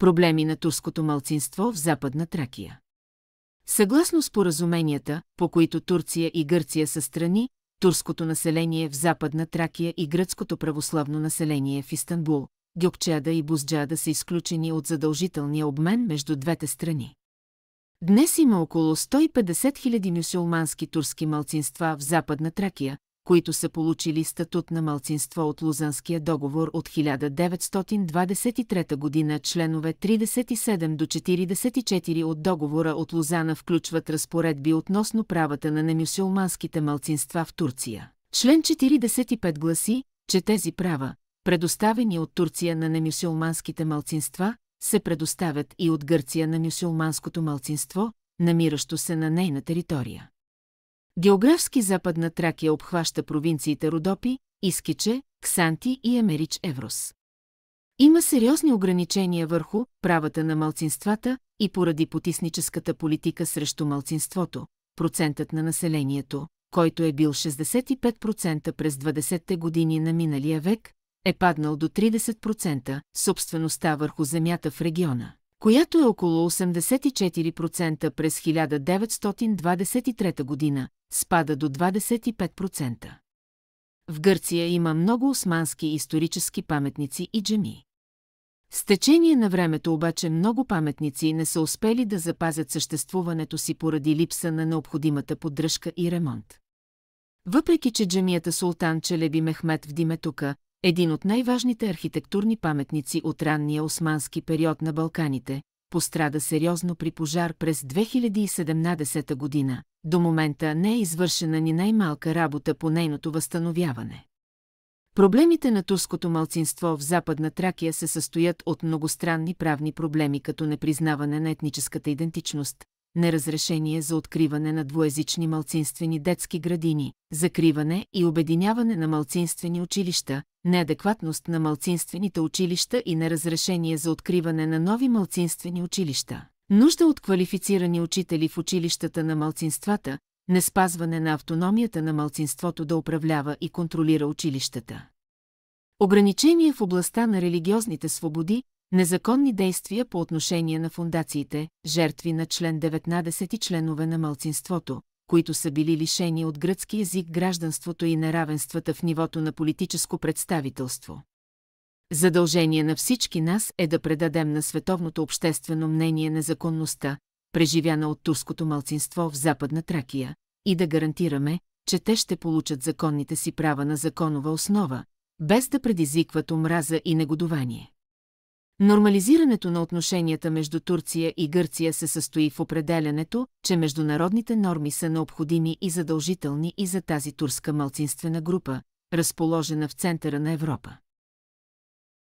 Проблеми на турското малцинство в Западна Тракия. Съгласно споразуменията, по които Турция и Гърция са страни, турското население в Западна Тракия и гръцкото православно население в Истанбул, Гьокчеада и Бузджада са изключени от задължителния обмен между двете страни. Днес има около 150 000 мюсюлмански турски малцинства в Западна Тракия, които са получили статут на малцинство от Лозанския договор от 1923 година. Членове 37 до 44 от договора от Лозана включват разпоредби относно правата на немюсюлманските малцинства в Турция. Член 45 гласи, че тези права, предоставени от Турция на немюсюлманските малцинства, се предоставят и от Гърция на мюсюлманското малцинство, намиращо се на нейна територия. Географски Западна Тракия обхваща провинциите Родопи, Искиче, Ксанти и Емерич Еврос. Има сериозни ограничения върху правата на малцинствата и поради потисническата политика срещу малцинството, процентът на населението, който е бил 65% през 20-те години на миналия век, е паднал до 30%, собствеността върху земята в региона, която е около 84% през 1923 година, спада до 25%. В Гърция има много османски исторически паметници и джамии. С течение на времето обаче много паметници не са успели да запазят съществуването си поради липса на необходимата поддръжка и ремонт. Въпреки че джамията Султан Челеби Мехмед в Диметука, един от най-важните архитектурни паметници от ранния османски период на Балканите, пострада сериозно при пожар през 2017 година, до момента не е извършена ни най-малка работа по нейното възстановяване. Проблемите на турското малцинство в Западна Тракия се състоят от многостранни правни проблеми като непризнаване на етническата идентичност, неразрешение за откриване на двуезични малцинствени детски градини, закриване и обединяване на малцинствени училища, неадекватност на малцинствените училища и неразрешение за откриване на нови малцинствени училища, нужда от квалифицирани учители в училищата на малцинствата, неспазване на автономията на малцинството да управлява и контролира училищата. Ограничения в областта на религиозните свободи, незаконни действия по отношение на фондациите, жертви на член 19 и членове на малцинството, които са били лишени от гръцки език, гражданството и неравенствата в нивото на политическо представителство. Задължение на всички нас е да предадем на световното обществено мнение незаконността, преживяна от турското малцинство в Западна Тракия, и да гарантираме, че те ще получат законните си права на законова основа, без да предизвикват омраза и негодование. Нормализирането на отношенията между Турция и Гърция се състои в определянето, че международните норми са необходими и задължителни и за тази турска малцинствена група, разположена в центъра на Европа.